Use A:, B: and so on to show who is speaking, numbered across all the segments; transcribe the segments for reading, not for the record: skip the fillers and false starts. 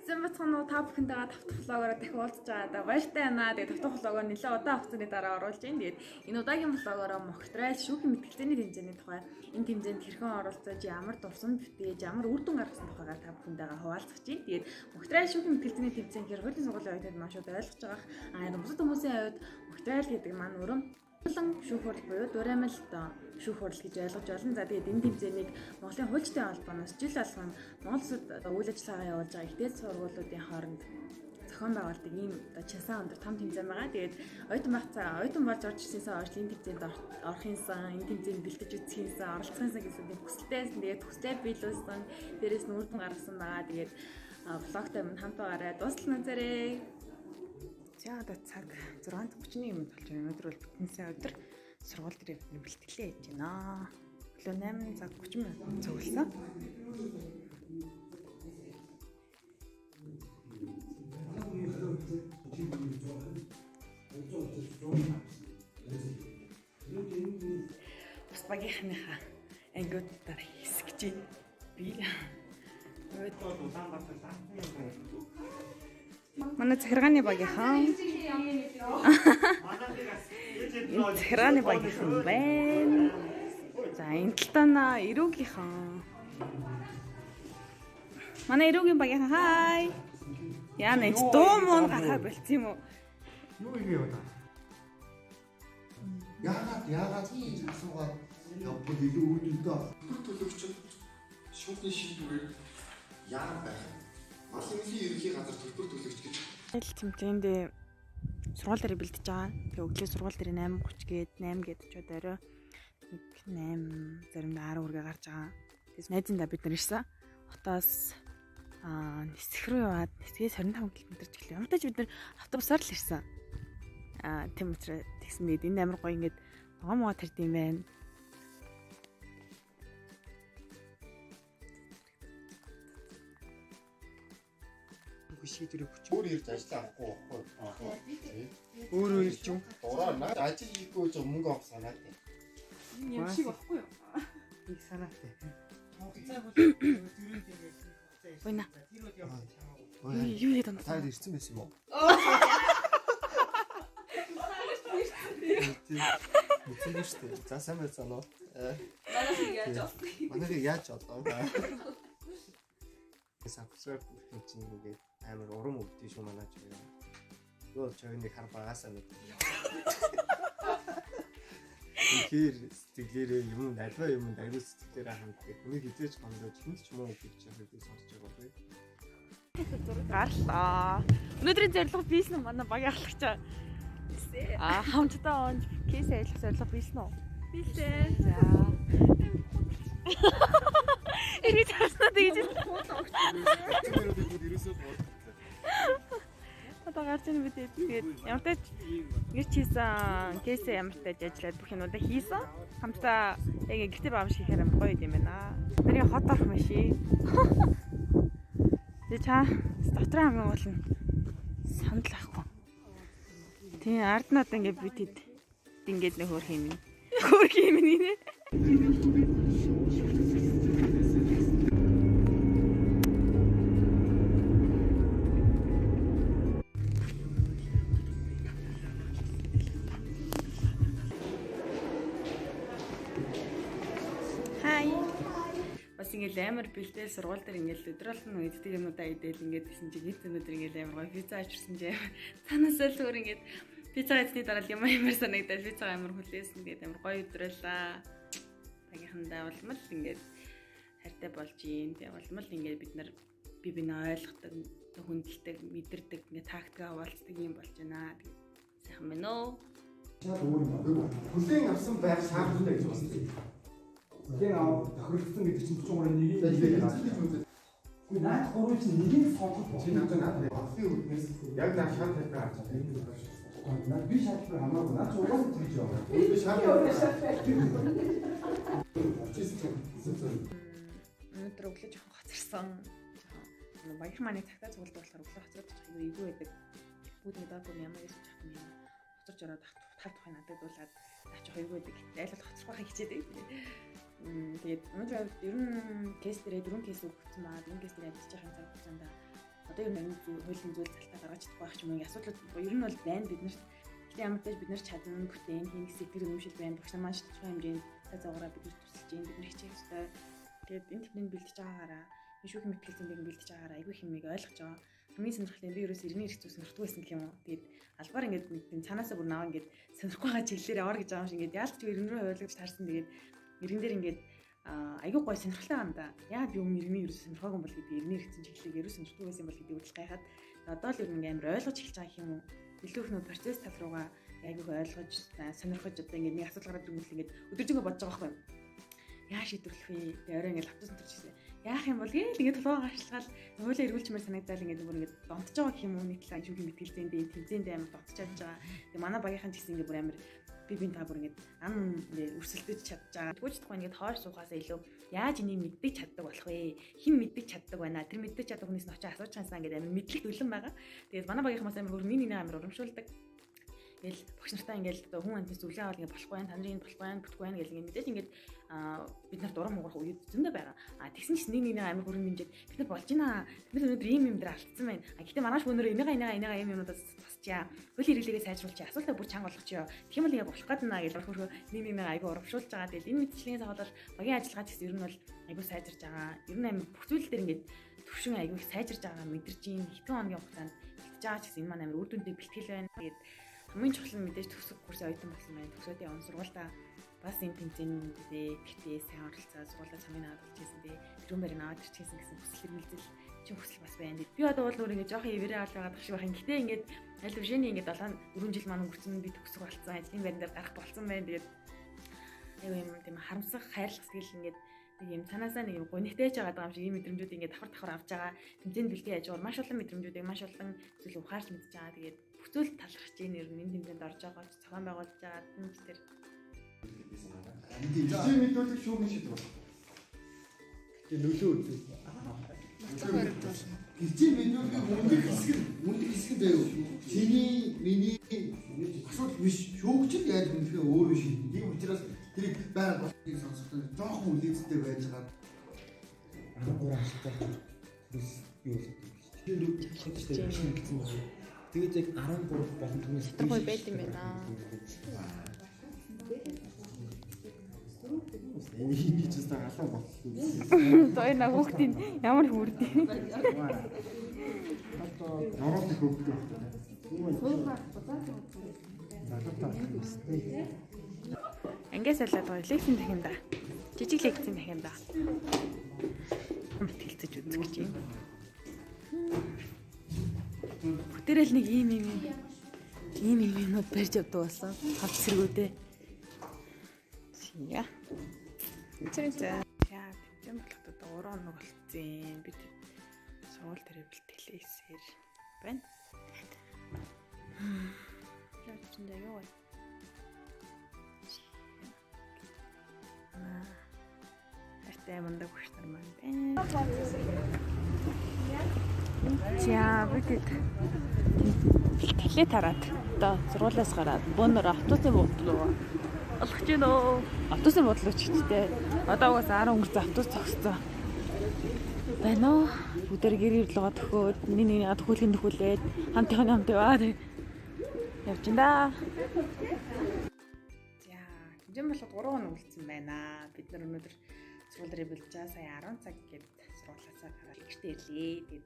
A: Зэн бацхан та бүхэндээ тавтах влогоор дахин уулзж байгаа. Баяртай байна. Тэгээд тавтах влогоор нэлээд удаан хугацааны дараа оруулж байна. Тэгээд энэ удаагийн влогоор мохтрал шүүхийн мэтгэлцээний тэмцээний тухай энэ тэмцээнд хэрхэн оролцож ямар дурсамж бүтээж ямар үр дүн гаргасан тухайгаар та бүхэндээ хуваалцах чинь. Тэгээд мохтрал шүүхийн мэтгэлцээний тэмцээн хэр хуулийн сургуулийн оюутнууд маш их ойлгож байгаа. Бусад хүмүүсийн хувьд мохтрал гэдэг маань өрөм шүүх хурал буюу дурамал шүүх хурал гэж ойлгож байна. За тэгээд энэ тэмцээнийг Монголын хуульчдын холбооноос жил болгон Монгол улсад үйл ажиллагаа явуулж байгаа ихтэй сургуулиудын хооронд зохион байгуулдаг ийм часаа өндөр том тэмцээн байгаа. Тэгээд оюутан болж орж ирсэнээс хойш энэ тэмцээнд орохынсан, энэ тэмцээнд бэлтэж үзэхийнсэн, оролцохынсан гэсэн тийм хүсэлтэйсэн. Тэгээд хүслээ биелүүлсэн, дээрээс нь үр дүн гаргасан байгаа. Тэгээд влогтой минь хамт байгаарай. Дуустал үзээрэй. За одоо цаг 6:31 минут болж байна. Өнөөдөр бол бүтэн сая өдөр сургууль дээр бэлтгэлээ хийж байна. Өглөө 8 цаг 30 минут цугласан. Бас багийнхныхаа ангиудаар хэсгэж би. Манай захиргааны багийнхан. Захиргааны багийнхан байна. За энэ талаана эрүүгийнхан. Манай эрүүгийн багийнхан хай. Яна энэ дуу муу гарахаар болцсон юм уу?
B: Юу ийм юм даа? Яагаад гэж асуугаад явбал илүү үүдэлтэй. Төлөвч шүүхний шийдвэрээр яагаад байх? Малын ерөнхий газар төлбөр төлөгч гэж
A: тэмцээнд сургууль дээр бэлдэж байгаа. Тэгээ өглөө сургууль дээр 8:30 гээд 8 гээд очиод орой 8 заримдаа 10 үргээ гарч байгаа. Тэгээс найзандаа бид нар ирсэн. Хотоос нисэх рүү яваад нисгээс 25 км ч гэлээ. Ямартайч бид нар автобусаар л ирсэн. Тийм учраас тэгсэн мэд энэ амар гоё ингээд могоо тард юм байна.
B: шийдвэрийг хүч өөр ирж ажиллаа авахгүй байхгүй. Өөрөө ирж юм. Дураа наад ажил хийхгүй ч мөнгө авах санаатай.
A: Юм шиг байхгүй юу?
B: Их санаатай.
A: Ойна. Юу яд энэ?
B: Таад ирсэн байсан юм уу? Ирсэн биш үү? За сайн байцгаана уу? Манайхыг яаж олоо? Subscribe хийх чинь ингээд амар урам өгдөг шүү манайч юм. Юу ч нэг хар багасаа нэг. Тэгэхээр сэтгэлээрээ юм альва юм аюул сэтгэлээрээ хамтдаг. Үнийг хизээж гомдож хүнд ч юм уу гэж хэлдэг сонсож байгаа бай.
A: Гарлаа. Өнөөдрийн зорилго бийсэн нь манай багийн ахлагч. Хамтдаа онж кейс ажиллах зорилго бийсэн үү? Бийсэн. За. Эргэж харснаа тэгж одоо гарч ийн бид тэгээд ямартай гэрч хийсэн кейсээ ямартай ажиллаад бүх юмудаа хийсэн. Хамтдаа яг гэртээ баам шиг хийхээр амар гоё юм байна. Тэрийг хот орох машин. Тэг чаа дотор хамгийн гол нь санал ахгүй. Тийм ард нь одоо ингээд бид ингээд нэг хөрх юм. Хөрх юм нэ. Ингээл амар бэлдээл сургууль дээр ингээл өдөр болгон иддэг юмудаа идэл ингээд гэсэн чи гит өнөдөр ингээл амар гоё пицца авчирсан чи танаас л өөр ингээд пицца идсний дараа ямар санагдал пицца амар хүлээсэн тэгээд амар гоё өдрөлаа. Багийнхандаа болмол ингээд хайртай болж юм. Тэгээд болмол ингээд бид нар би бинээ ойлгохдаг, хүндэлдэг, мэдэрдэг ингээд тактика хуваалцдаг юм болж байна. Тэгээд сайхан байна уу?
B: Хүлээн авсан байх шаардлагатай гэж байна. Гэн тохиролцсон гэдэг чинь 33-ын нэг юм. Гэхдээ наад гурван чинь нэг нь сонгох чинь надад авсан үднээс яг наад шал талбай харж байгаа. Наад би шалбар хамаагүй наад ч угаасаа тэгж яваа. Би шалбар. Өнөөдөр өглөө жоохон хоцорсон. Баяр маань цагтаа цуглаад болохоор өглөө хоцроодчих юм эйгүү байдаг. Бүгд даагүй ямар ясч чах юм. Хоцорч ороод тав тухай надад дуулаад наач хоёргүй байдаг. Айлал хоцрохоо хичээдэг. Тэгээд өнөөдөр ер нь кейс дээрээ 4 кейс өгсөн байгаа. 4 кейс дээр ажиллаж байгаа цаг хугацаанд
A: одоо ер нь хуулийн зүйл цалтаа гаргаж чадахгүй байх ч юм уу асуудлууд ер нь бол байна биднэрт. Гэхдээ ямар ч тач бид нар чадна бүтээн хийх сэтгэл хөдлөмжил байна. Багш нар маань тодорхой хэмжээнд цаа цагаараа бид нар тусалж байна. Бид нар хичээх ёстой. Тэгээд энэ төвний бэлдэж байгаагаараа шүүхийн мэтгэлцээнд бэлдэж байгаагаараа айгүй хэмээг ойлгож байгаа. Хамгийн сонирхолтой би ерөөс иргэний хэрэгцээ сонирхдаг байсан гэх юм уу. Тэгээд албаар ингээд нэг цаанаасаа бүр наваа ингээд сонирхгүй байгаа чиглэлээр ор гэж байгаа юм шиг ингээд яалт ч иргэн рүү ойлгож таарсан. Тэгээд иргэн дээр ингээд айгүй гой сонирхолтой юм да. Яагаад би өмнө иргэний ерөөс сонирхоогүй юм бол гэдэг иргэний хэрэгцээ чиглэлийг ерөөс сонирхдаг байсан юм бол гэдэг үйл гайхаад одоо л ер нь амар ойлгож эхэлж байгаа юм уу. Илүү их нөө процесс тал руугаа айгүй ойлгож сонирхож одоо ингээд нэг асуудал гараад ирэнгүүт ингээд өдөржингөө бодож байгаа байхгүй юу. Яа шийдвэрлэх вэ? Тэгээ орой ингээд лавтас өнтөрч ирсэн. Яах юм бол гээл ингээд толгоо гарчлал хуулиа эргүүлчмээр санагдал ингээд бүр ингээд донтож байгаа гэх юм уу нэг талаа шүүхийн мэтгэлцээндээ тэмцээндээ амар донтож чадж байгаа. Тэгээ манай багийнхан ч гэсэн ингээд бүр амар би та бүр ингээд ам ингээд өрсөлдөж чадж байгаа. Тэгвэл ингээд хойш суухаасаа илүү яаж энийг мэддэг чаддаг болох вэ? Хэн мэддэг чаддаг байна? Тэр мэддэг чаддаг хүнээс нь очиж асууж чаасаа ингээд амар мэдлэг төлөн байгаа. Тэгээд манай багийнхаас амар бүр нэг амар урамшуулдаг. Тэгэл багш нартай ингээд одоо хүн амтны зүйлээ аваад ингээд болохгүй байна, та нарын болохгүй байна, бүтэхгүй байна гэл ингээд мэдээж ингээд бид нар дурам хугарах үед зөндөө байгаа. Тэгсэн чинь нэг амар хөрөнгө хэмжээд бид нар болж байна. Бид өнөөдөр ийм юм дээр алдсан байна. Гэхдээ манайш өнөөдөр энийгээ ийм юмудаас тусчаа. Хөл хэрэглээгээ сайжруулчих. Асуултаа бүр чанга болгочихё. Тэгэх юм бол ингээд болох гэдэг наа гэж хөрхөө нэг айгу урамшуулж байгаа. Тэгэл энэ мэтчлийн сахалал багийн ажиллагаа гэсэн ер нь бол айгу сайжирж байгаа. Ер нь амар бүх зүйл дээр ингээд төвшин айгу их сайжирж байгаа мэдэрч ийн хэдэн хоногийн хугацаанд бэлтэж байгаа ч гэсэн энэ маань амар үр дүнтэй бэлтгэл байна. Тэгээд хамгийн чухал нь мэдээж төгсөг курсын оюутан болсон байна. Төгсөөдөө явна сургуультаа бас энэ тэмцээндээ гэхдээ сайн оролцоо сургуультаа цамын аваад ирчихсэн дээ. Тэрүүн барин аваад ирчихсэн гэсэн хүсэл эрмэлзэл чин хүсэл бас байна. Би одоо бол өөр ингэ жоохон эвэрээ аваад байгаа шиг байна. Гэтэ ингээд аль бишэний ингээд 4 жил маань өнгөрцөн би төгсөг болсон. Ажлын байран дээр гарах болсон байна. Тэгээд аюу юм тийм харамсах хайрлах сэтгэл ингээд нэг юм цаанаасаа нэг юм гонигтэйж байгаа юм шиг ийм мэдрэмжүүд ингээд давхар авч байгаа. Тэмцээнд бэлтгий яаж байгаа маш олон мэдрэмжүүдийг маш олон зүйл ухаарч мэдж байгаа. Тэгээд бүх зүйл талархаж ийн ер нь энэ тэмцээнд орж байгаа ч цохон байгуулж байгаа тэмч тэр
B: тийм мэдүүлэг шүүмэн шийдвэр байна. Тэгээ нөлөө үзээ. Гэрчийн мэдүүлгийг үнэлэх хэсэг байв. Чиний миний асуудал биш. Шүүгч нь яаж үнэлэхээ өөрөө шийднэ. Тийм учраас тэрийг байнга болохыг сонсохдоо жоохон үлээцтэй байж байгаа. 13 асуудал бас би бол тэгээд яг 13 болон түүнээс
A: гоё байд юм байна.
B: Энийг ч гэсэн халуун болчихсон.
A: Той на хүүхдийн ямар хүрдээ.
B: Нороод их хөвгдөө.
A: Ангиас солиод байгаа лекцэн дахин да. Жижиг лекцэн дахин да. Мэтгэлцэж үзэх гэж юм. Бүтээрэл нэг ийм юмнууд барьж явдаг болсон. Хавц сэргүүдээ. Яа. Яа, тийм болоход 3 хоног болцсон. Бид сургууль дээр бэлтгэлээсээр байна. Яа ч юм яа. Хайртай мундаг багш нар маань байна. За бид бэлтгэлээ тараад одоо сургуулиас гараад бөөнөр автобусын буудлуу олгож гинөө. Автобусын буудлуу ч ихтэй. Одоо угаасаа 10 өнгөрсөн автобус зогсцоо. Байна уу? Бүгдээр гэр ирлогоо төхөөд нэг төхөөлгөн төхүүлээд хамтын яваад явж да. За, хэмжээ болоход 3 хоног үлдсэн байна. Бид нар өнөөдөр сургууль дээр бэлжээ. Сая 10 цаг гээд сургуулиасаа гараад гэртээ ирлээ. Тэгээд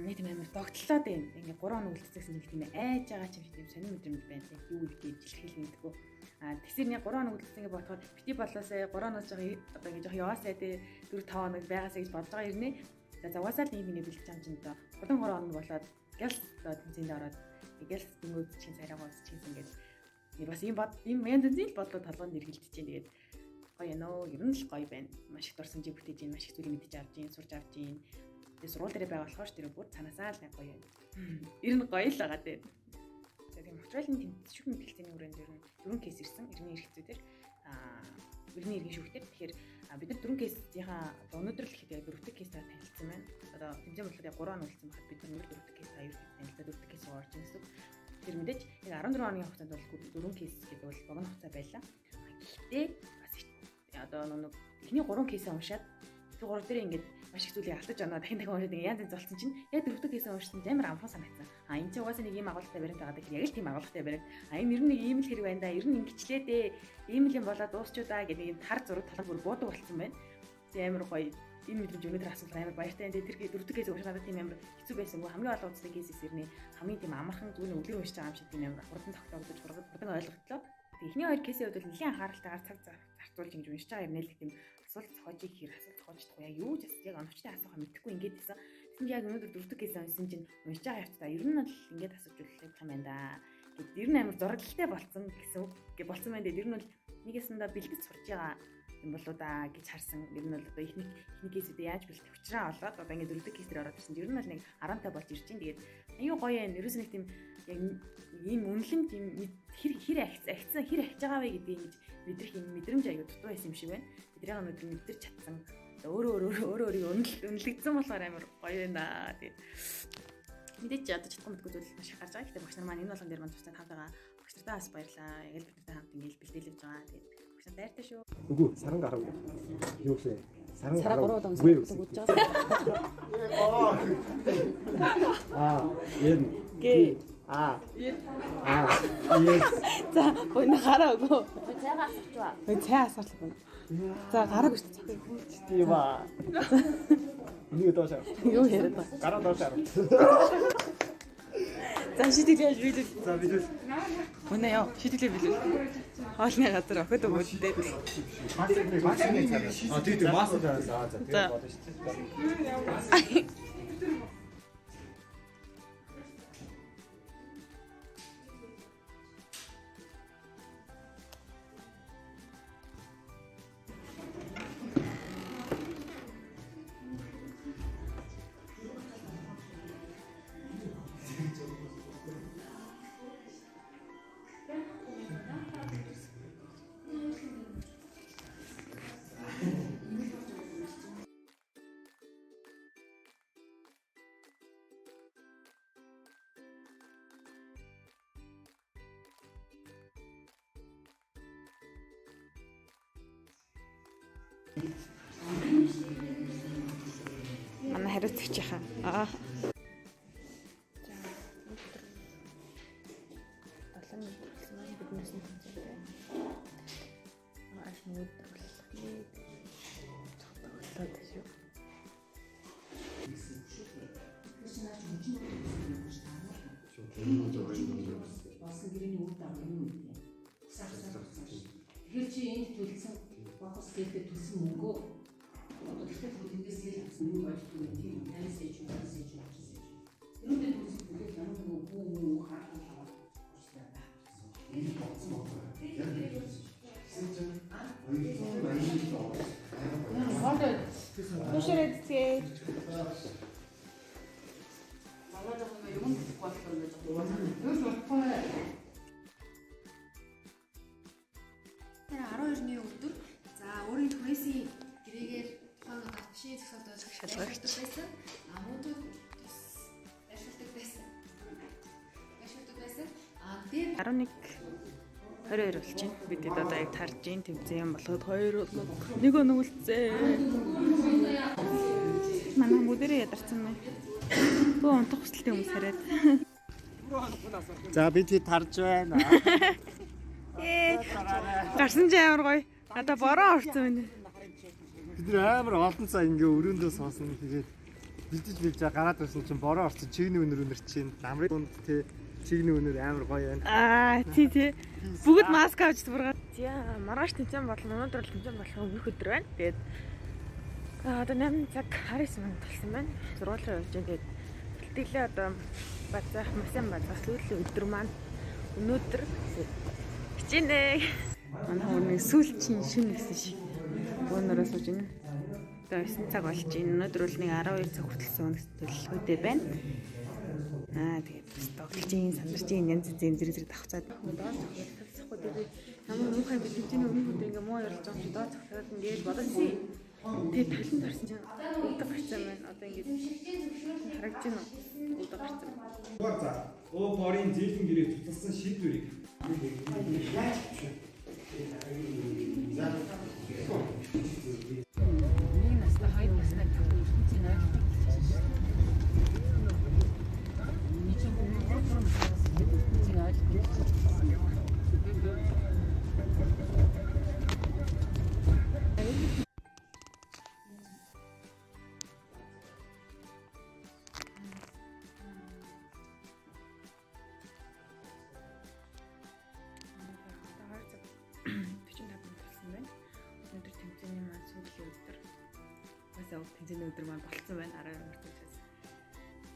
A: нэг тийм амар тогтлоод байна. Ингээ 3 хоног үлдсэйсэн нэг тийм айж байгаа ч юм шиг тийм сонир мэдрэмж байна. Юу гэдгийг жилхийл мэдгүй. Тэгсэр нэг 3 хоног үлдсэн ингээ бодоход бити болоосаа 3 хоногч одоо ингээ жоох яваасаа тий 4-5 хоног байгаасаа гэж бодож байгаа ирнэ. За угаасаа л нэг бэлж байгаа юм чинь доо. 3 хоног болоод гялс тэмцээнд ороод гялс дөнгөж чин царайгаа усчихсан ингээл бас ийм янз янзын бодлоо толгойд нэргэлдэж чинь тэгээд гоё нөө ер нь л гоё байна. Маш их дурсамжийг бүтээж ийн, маш их зүйл мэдэж авч ийн, сурж авч ийн. Тэгээд сургууль дээр байгаа болохоор ч тэр бүр цанаасаа л гоё байна. Ер нь гоё л байгаа дээ. За тийм материалын шүүхийн мэтгэлцээний хүрээнд ер нь 4 кейс ирсэн. Иргэний эрхцүүдээр иргэний эргийн шүүхтэр. Тэгэхээр бид нар 4 кейсийнхаа өнөөдөр л ихэд яг 4-р кейсээр танилцсан байна. Одоо тэмцээн болохоор яг 3 хоног үлдсэн байхад бид нар 4-р кейс аюул танилцаад 4-р кейс орж ирсэн гэсэн. Тэр мэдээж яг 14 хоногийн хугацаанд бол 4 кейс гэдэг бол богино хугацаа байлаа. Гэхдээ бас одоо нэг эхний 3 кейсээ уншаад тэр 3 дээр ингээд маш их зүйлийг алдаж оноо дахин уншаад янз янз болсон чинь яг дөрөвдөг гэсэн уншсан амар амархан санагдсан. Энэ чинь угаасаа нэг ийм агуулгатай баримт байгаа даа. Яг л тийм агуулгатай баримт. Энэ ер нь нэг ийм л хэрэг байна да. Ер нь ингэчлээ дээ. Ийм л юм болоод дуусчуу да гэдэг ийм тар зураг талаар бүр буудаг болсон байна. Амар гоё. Энэ мэдрэмж өнөөдөр асуулт амар баяртай. Тэр дөрөвдөг гэсэн уншаад тийм амар хэцүү байсангүй хамгийн олон удаатай кейсээс ирнэ. Хамгийн тийм амархан зүгээр өглөө уншиж байгаа юм шиг тийм амар хурдан тогтоогдож хурдан ойлголтлоо. Эхний хоёр кейсийн хувьд бол нэлийн анхааралтайгаар цаг зарцуулж ингэж уншиж байгаа юм нэ л тийм асуулт зохиожийг хэр асуулт зохиождох яг юу ч яг оновчтой асуух мэдэхгүй ингээд байсан. Тэгсэн яг өнөөдөр дөрөвдөг кейсээ уншсан чинь уншиж байгаа явцдаа ер нь бол ингээд асууж үлдэх юм байна да. Гэт ер нь амар зурагтай болцсон гэсэн үг болцсон байна дээ. Ер нь бол нэгээсэндээ бэлдэж сурж байгаа юм болоо да гэж харсан. Ер нь бол одоо ихний кейсүүдээ яаж бэлдэх учраа олоод одоо ингээд дөрөвдөг кейсээр ороод ирсэн. Ер нь бол нэг 10-тай болж ирж чинь тэгээд аюу гоё юм. Ерөөс нэг тийм яг ийм үнэлэмж ийм хэр ахицсан хэр ахиж байгаа вэ гэдгийг ингэж мэдрэх юм мэдрэмж аюу дутуу байсан юм шиг байна. Тэдрийг өнөөдөр мэдэрч чадсан. Өөрөө үнэлэгдсэн болохоор амар гоё байна. Тэгээд мэдээч одоо чадсан мэдгүй зүйл маш их гарч байгаа. Гэхдээ багш нар маань энэ болгон дээр маань тустай хамтаага багш нартаа бас баярлаа. Яг л бидтэй хамт ингэж бэлтээлж байгаа. Тэгээд багш нар баяртай шүү.
B: Үгүй саран гарав. Юу вэ? Саран
C: 3 удаа үзэж байгаа.
B: Ген.
C: За, боо хараагүй. Цайгаа асууж ба. Цай асуулт байна. За, гараагүй шүү дээ.
B: Тийм аа. Нэг доошаа.
C: Юу яриад ба.
B: Гараа доошаа.
C: За, шидэглэж билүү.
B: За билүү.
C: Үнэ яа, шидэглээ билүү. Хоолны газар охид өгөөдтэй.
B: Тийм мас удаасаа. За, тийм болно шүү дээ.
C: Манай хариуцагч хаа. Биднээс нь хэлээ. Маш өнөөдөр тоглоод шүү.
D: Басан гэрний үр дагавар юм үү? Тэгэхээр чи энд төлсөн фокус гэдэг төлсөн мөнгөө одоо тэгэхээр хөдөлгөөс л авсан юм болж байгаа тийм таньс ээж юм. Өнөөдөр төлсөн бүгд ямар нэг хүү хаалгаа уурсаа байна. Энэ боцсон байна.
C: Төшөөрэцгээ.
D: Малаа юм болохгүй байна.
E: Тэр 12-ны өдөр за өөрийн түрээсийн гэрээгээр тухайн гадшийн зохиолдож шалгагч байсан. Муудад ашигладаг байсан. Тэр
C: 11 22 болж байна. Бид одоо яг тарж ийн тэмцээн юм болоход 2 болоод нэг өнөг үлдсэн. Манай бүдэрээ ядарсан мэй. Бөө унтах хүсэлтэй хүмүүс хараад.
B: За бид тарж байна.
C: Гарсан ч амар гоё. Одоо бороо орсон байна.
B: Бид амар олон цаа ингээ өрөөндөө суусан. Тэгээд бэлдэж гараад ирсэн чинь бороо орсон. Чигний өнөр чинь намрын дунд те чигний өнөр амар гоё байна.
C: Тий. Бүгд маск авч бургаад. За маргааш тэмцээн болно. Өнөөдөр л тэмцээн болох өмнөх өдөр байна. Тэгээд одоо 8 цаг 19 минут болсон байна. Зургуулаа явж байгаа. Тэгээд бэлтгэлээ одоо бацаах масан бацаах сүүлийн өдөр маань өнөөдөр хичээнэ. Манай хөрний сүүлчийн шинэ гэсэн шиг бөөнөрөө сууж байна. Одоо 9 цаг болж байна. Өнөөдөр бол нэг 12 цаг хүртэл суунах төлөвлөгөөтэй байна. Тэгээд тоглож ийн сандарч ийн янз янз зэрэг давхцаад доод цогцолтсахгүй тэгээд ямар муухай бидний өмнө өдөр ингээ муу ярилж байгаа юм доод цогцолтод ингээд бодолсон. Тэгээд талент гарсан чинь өдөр гарсан байна. Одоо ингээд харагдаж байна уу? Өдөр гарсан.
B: За борийн зээлэн гэрээ тусалсан шийдвэрийг
C: Нэг настай хоёр настай залуу тэмцээний өдөр маань болцсон байна 12 март учраас.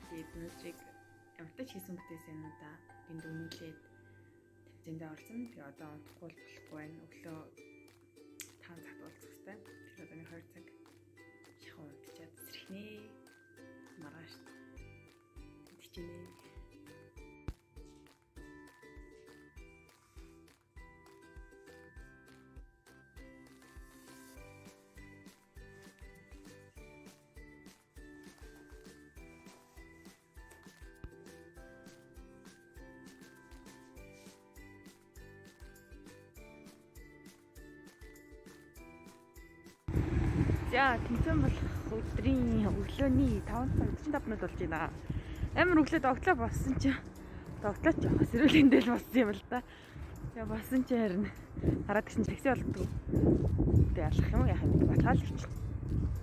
C: Тэгээд өнөөдрийг ямар ч хийсэн бүтээсэнүүдаа энд үнэлээд тэмцээндээ орсон. Тэгээ одоо унтахгүй болохгүй байна. Өглөө 5 цагт уулзах хэрэгтэй. Тэгэхээр одоо нэг 2 цаг шахуу унтчаад зэрхнээ. Маргааш тэмцэнэ. За тэмцээн болох өдрийн өглөөний 5 цаг 45 минут болж байна. Амар өглөө догтлоо болсон чи. Догтлооч явах сэрүүлэндээ л болсон юм л да. Тэгээ болсон чи харин хараад гисэн такси болдгоо. Тэгээ алах юм яах юм батгаал гэж.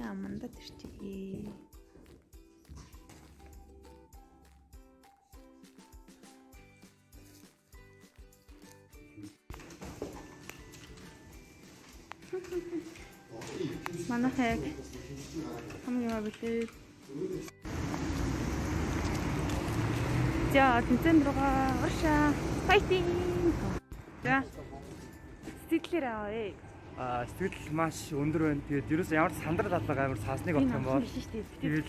C: Аманда тэрчээ. Манайхыг хамгийн авилээ. За тэмцээнд руугаа оршаа. Файтинг. За сэтгэлээр авъя.
B: Сэтгэл маш өндөр байна. Тэгээд ерөөсөө ямар ч сандрал алга амар цаасныг болох юм бол.
C: Тэгээд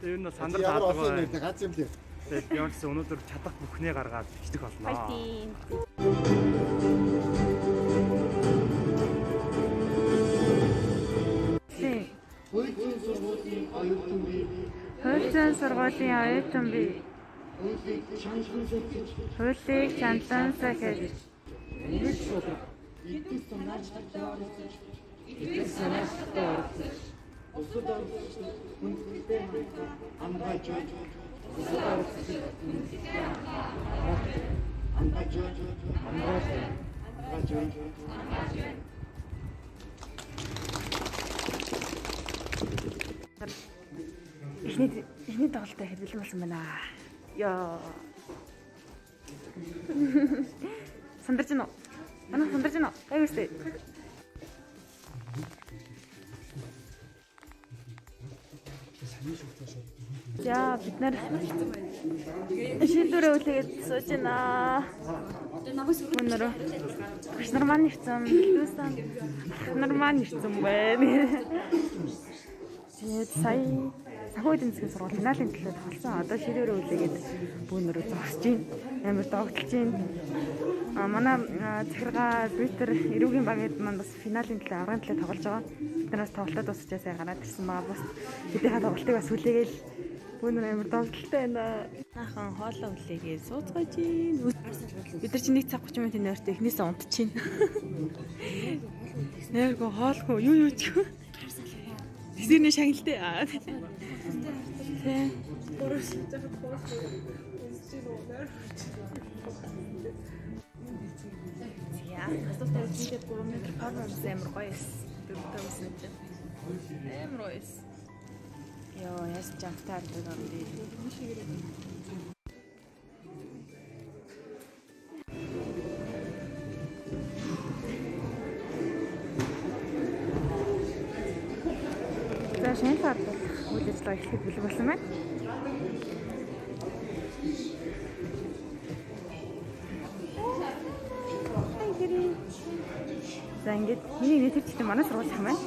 B: Тэр нь сандрал алга байна.
F: гац юм лээ.
B: Тэгээд ямар ч өнөөдөр чадах бүхнээ гаргаад бичдэг болно.
C: файтинг. Хуулийн сургуулийн оюутан би. Хуулийг чандан сахиж. Эхний тоглолтоо хэвлэн болсон байна. Яа. Сандарч гинөө. Манай сандарч гинөө. Айгуустэй. За бид нар шийдвэрээ үлээгээд сууж байна. Өнөр багш нар маань ирсэн. Билүүсэн. Нар маань ирсэн байна. Тэгээд сая санхүү эдийн засгийн сургууль финалийн төлөө тоглосон. Одоо шийдвэрээ үлээгээд бүүнөрөө зогсож байна. Амар догтлж байна. Манай захиргаа Twitter эрүүгийн багт маань бас финалийн төлөө аврагын төлөө тоглож байгаа. Биднээс тоглолтод дуусчаа сайн гараад ирсэн байгаа. Бас бидний тоглолтыг бас хүлээгээл бүүнөр амар догтлтой байна. Наахан хоолоо үлээгээд сууцгааж байна. Бид нар чинь 1 цаг 30 минутын нойртой эхнээсээ унтчихээн. Нойрго хоолгүй юу ч юу. Тэсэрний шагналтай. Тэ. Борос захад хоолгүй. Яа, асуултаа үзээд 3 метр перформанс амар гоё эс. Дөрөвтэй үсэн чинь. Амар гоё эс. Яа, яс жамтаар байгаа юм би. За шанхаар үйл ажиллагаа эхлэхэд бэлэг болсон байна. За ингээд миний нэтэрчтэй манай сургуулийн байна.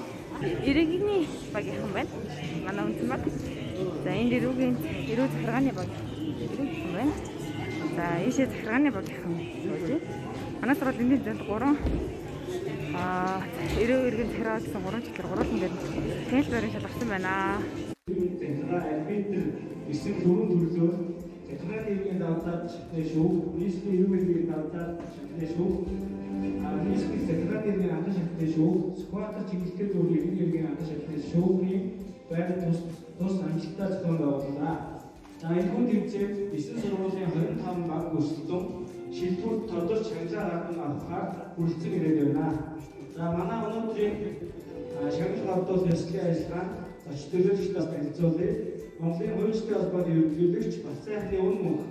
C: Ирээгийн багийнхан байна. Манай үнэн баг. За энд эрүү захиргааны баг. Ирээгийн байна. За ийшээ захиргааны багийнхан сууж байна. Манай сургуулийн энд 3 эрүү иргэн захиргаа гэсэн 3 чиглэл 3 дээр тэнэл байрын шалгасан байна.
G: Захиргаа арбитр 9 4 төрлөөр захиргааны иргэн давтаад шүү. Нийслэлийн эрүүгийн давтаад шүү. Нийслэлийн захиргааны иргэн анхан шаттай шүү. Скватер чиглэлтэй зөв иргэн анхан шаттай шүүхийн байр тус амжилттай зохион байгуулна. За энэ хүн тэмцээнд 9 сургуулийн 25 баг өрсөлдөн шилдвэр тодорч шагнал авах авахаар хүрэлцэн ирээд байна. За манай өнөөдрийн шагнал авах ёслолын ажиллагаа зоч төлөөлөгчдөөс танилцуулъя. Монголын хуульчдын холбооны ерөнхийлөгч Бацайхны үн мөнх.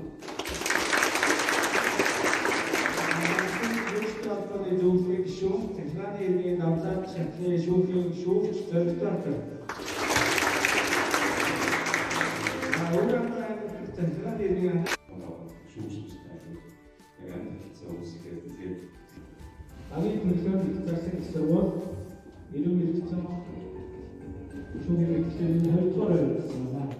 G: Хуульчдын холбооны зөвлөгөө гишүүн захиргааны иргэний дамлаад шатлын шүүхийн шүүгч зорилттой. Өөрөөр хэлбэл захиргааны иргэний Агийн төлөвлөлт зарсан сургууль ирүүл хэлцэн шүүхийн мэдлэгийн хоёрдугаар байсан байна.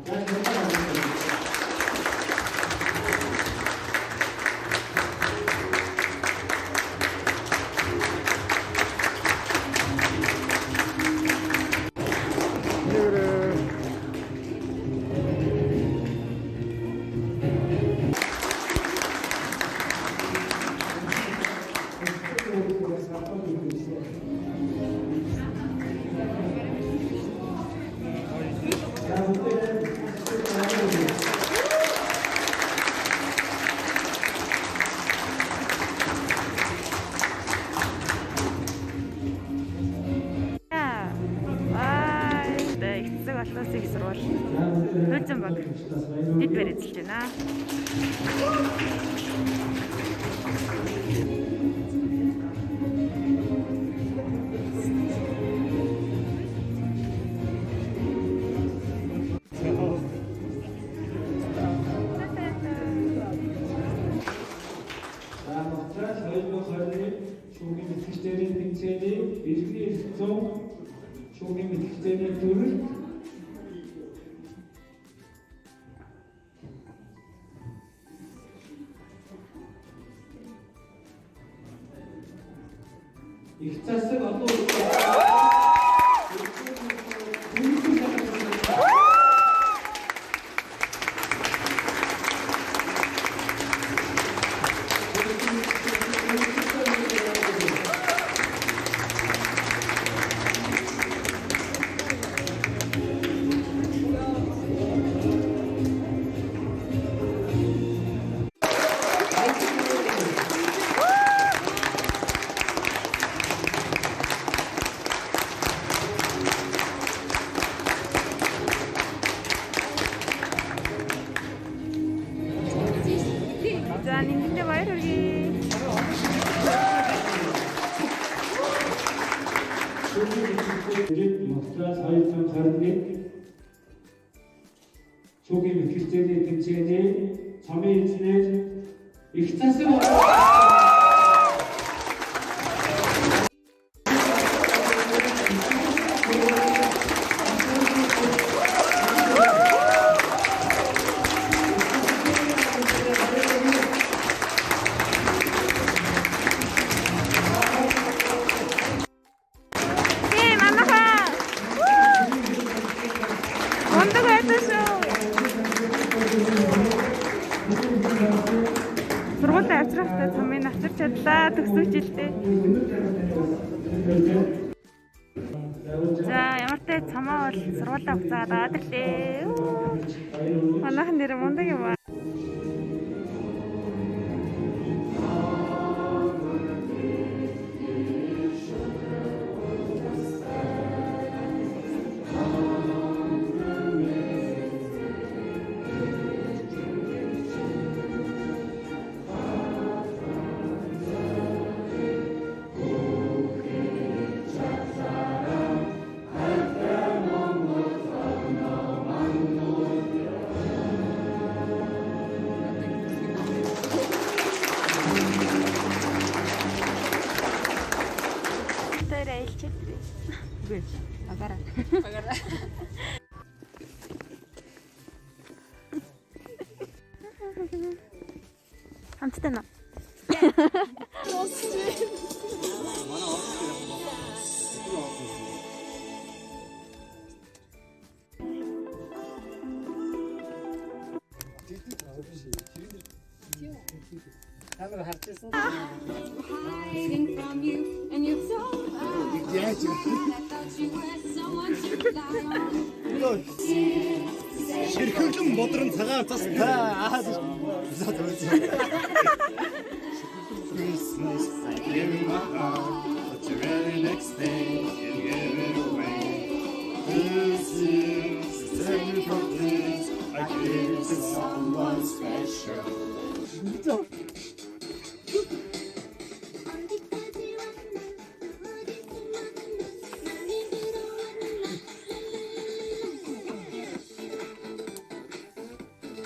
C: Болоос их сурвал. Хөөцөн баг. Бид барьцэлж байна.
G: шүүхийн мэдлэгчдийн тэмцээний иргэний эрхцэн шүүхийн мэдлэгчдийн төрөл их засаг одоо
C: За нэмэлтээ баяр хүргэе.
G: Москваас 221 шүүхийн мэдлэгчдийн тэмцээний цомын эзнэр их засаг
C: сургуулийн авчрахтай цомын авчирч чадлаа төгсөх жилдээ. За ямартай цомоо бол сургуулаа хугацаад аваад ирлээ. Манайхан нэр мундаг юм аа. Agora. Хамттай нөө.
B: Камера харчихсан. Ширхүүлэн бодрон цагаан цас та аа. Christmas, I give you my heart, but the very next day you give it away. This is the technical things I give to someone special.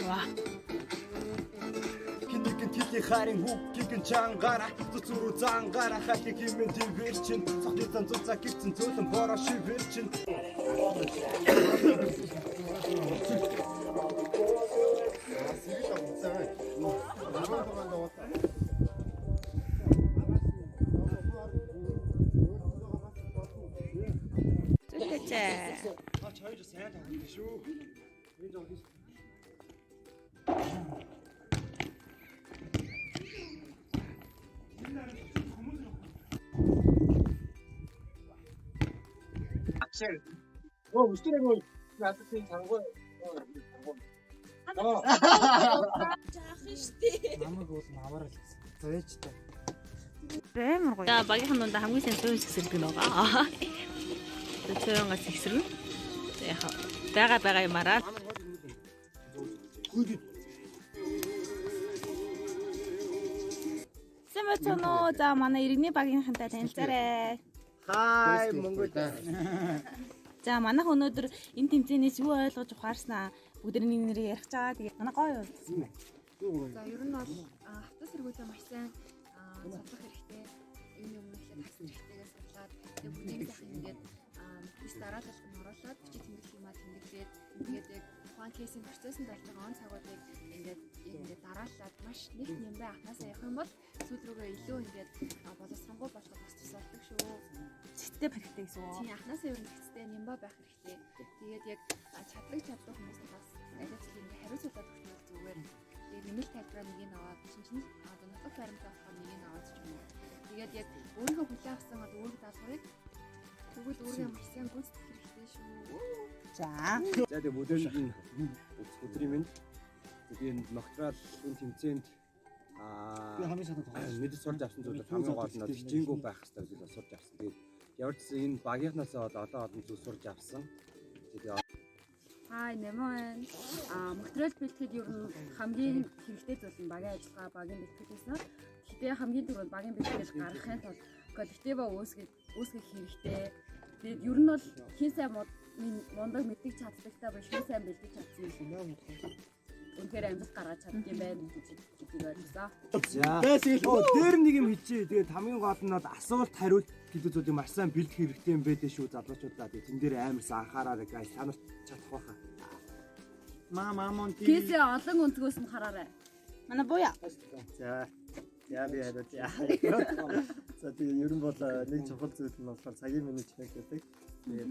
C: Ваа.
F: Киндикэн тэлхий харин хүүгэн чангаараа зүрүү зангаараа хатны химэн төвөрчин цогтон цуцаа гэрцэн цөөлөн бороо шивэрчин
C: Зүгтээ.
F: чойж сайн тагдаг шүү. Энэ жоо хийх.
G: Акшер. Оо үстэйгөө надад тийм тангой.
B: Намайг бол аваарай л гэсэн. Зөөж та.
C: Амар гоё. За багийнхан дундаа хамгийн сайн цөөн сэгсэрдэг нөгөө. Цөөнгас сэгсэрнэ. Яг байгаа юмараа. Сэмэцоноо за манай иргэний багийнхантай танилцаарай.
F: Хай Монгол.
C: За манайх өнөөдөр энэ тэмцээнээс юу ойлгож ухаарснаа бүгдний нэрийг ярих чагаа. Тэгээд манай гоё юу.
E: За ер нь бол хавтас сэргүүлээ маш сайн судлах хэрэгтэй. Энэ юм ихлэ тасч хэрэгтэйгээ судлаад тэгээд бүгдийг сайхан ингээд тест дараалалт нь оруулаад бичиг тэмдэглэл юмаа тэмдэглээд тэгээд яг тухайн кейсийн процессыг болж байгаа он цагуудыг ингээд дараалаад маш нэг нэмбэ ахнасаа явах юм бол сүүл рүүгээ илүү ингээд боловсронгуй болгох бас тусалдаг шүү.
C: Цэцтэй хэрэгтэй гэсэн үү?
E: Тийм ахнасаа ер нь цэцтэй нэмбэ байх хэрэгтэй. Тэгээд яг чаддаг хүмүүст бас аль хэдийн хариуцуулаад өгөх нь зүгээр. Тэгээд нэмэлт тайлбараа нэг нь аваад чинь одоо нутаг баримтаа болохоор нэг нь аваад ч юм уу. Тэгээд яг өөрийнхөө хүлээн авсан өөрийнхөө даалгаврыг тэгвэл өөрийгөө маш сайн гүйцэтгэх хэрэгтэй шүү.
C: За.
F: За тэгээ бүлээн өдрийн минь тэгээ ногтрал энэ тэмцээнд
B: Би хамгийн сайн тоглож
F: мэдээ сурж авсан зүйлээ хамгийн гол нь хичээнгүү байх хэрэгтэй зүйлээ сурж авсан. Тэгээд ямар ч энэ багийнхнаасаа олон зүйл сурж авсан. Тэгээд
H: Хай нэмэн материал бэлтгэхэд ер нь хамгийн хэрэгтэй зүйл нь багийн ажиллагаа, багийн бэлтгэхээс. Гэхдээ хамгийн түрүүнд багийн бэлтгэл гаргахын тулд коллектива үүсгэх хэрэгтэй. Тэгээд ер нь бол хин сайн мундаг мэддэг чаддагтай биш, хин сайн бэлдэж чадсан юм. Үнэхээр амжилт гаргаж чаддаг юм байна гэдгийг ойлгосоо.
F: дээр нэг юм хийчихээ. Тэгээд хамгийн гол нь бол асуулт хариулт гэдэг зүйлийг маш сайн бэлдэх хэрэгтэй юм байдээ шүү залуучуудаа. Тэгээд тэн дээр амарсан анхаараарай guys. Та нарт чадах байхаа. Мамон тий.
H: Кейсээ олон өнцгөөс нь хараарай.
C: Манай буя.
F: За. Яа би хараад яа. За тийм ер нь бол нэг чухал зүйл нь болохоор цагийн менежмент гэдэг. Тэгээд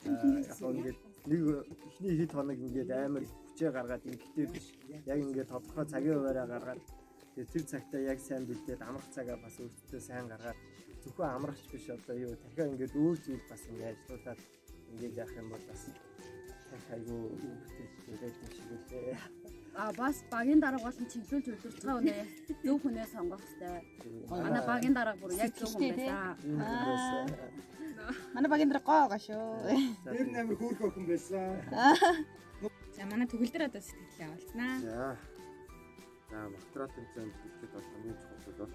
F: яг ингээд нэг ихний хэд хоног ингээд амар хүчээ гаргаад ингээд биш. Яг ингээд тодорхой цагийн хуваараа гаргаад тэгээд тэр цагтаа яг сайн бэлдээд амрах цагаа бас өөртөө сайн гаргаад зөвхөн амрахч биш одоо юу дахиад ингээд өөр зүйл бас ингээд ажиллуулаад ингээд яах юм бол бас хайгуу үүрэгтэй шиг үлээ.
H: Бас багийн дарга болон чиглүүлж удирж байгаа үнэ зөв хүнээ сонгох хэрэгтэй. Манай багийн дарга бүр яг зөв хүн байсан.
C: Манай багийн дараа гоогоо шүү.
B: Тэр нэмэр хөөрхөн хүн байсан.
C: За манай төгөлдөр одоо сэтгэлээ олцнаа.
F: За материал тэмцээнд хэлэхэд бол хамгийн чухал бол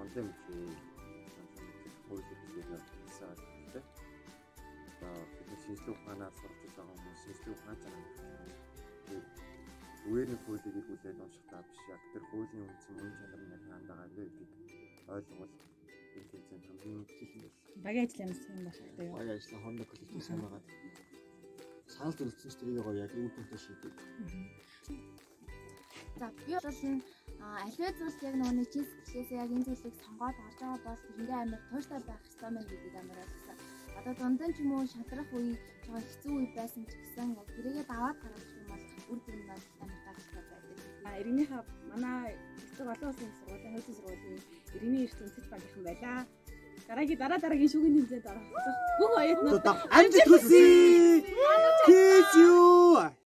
F: онлайн мэдээ хөөж хэлээд байсан гэдэг. За бид шинжлэх ухаанаар сурч байгаа хүмүүс шинжлэх ухаан чанар үеийн хуулийг игүүлээд уншихтаа биш яг тэр хуулийн үндсэн мөн чанар нь хандагаа гэдгийг ойлгол энэ тэмцээнд хамгийн ихэнх юм.
C: Багийн ажил ямар сайн байх хэрэгтэй юу?
B: Багийн ажлаа хондоо коллектив сайн байгаа. Санал зөвлөсөн ч тэрийг гоё яг үр дүнтэй шийдэг.
E: За би бол энэ аливаа зүйл яг нөгөө чи сэтгэлээсээ яг энэ зүйлийг сонгоод харж байгаа бол тэрэндээ амар тууштай байх хэрэгтэй мэн гэдгийг амар ойлгосон. Одоо дундаа ч юм уу шатрах үе, жоо хэцүү үе байсан ч гэсэн яг тэрийгээ даваад гаргах юм бол үр дүн нь амар таатай байдаг.
C: Иргэнийхээ манай хэсэг олон улсын сургуулийн хуучин сургуулийн иргэний эрт үндэс багийнхан байлаа. Дараагийн шүүгийн тэмцээнд орох бүх оюутнууд
F: амжилт хүсье. Kiss you.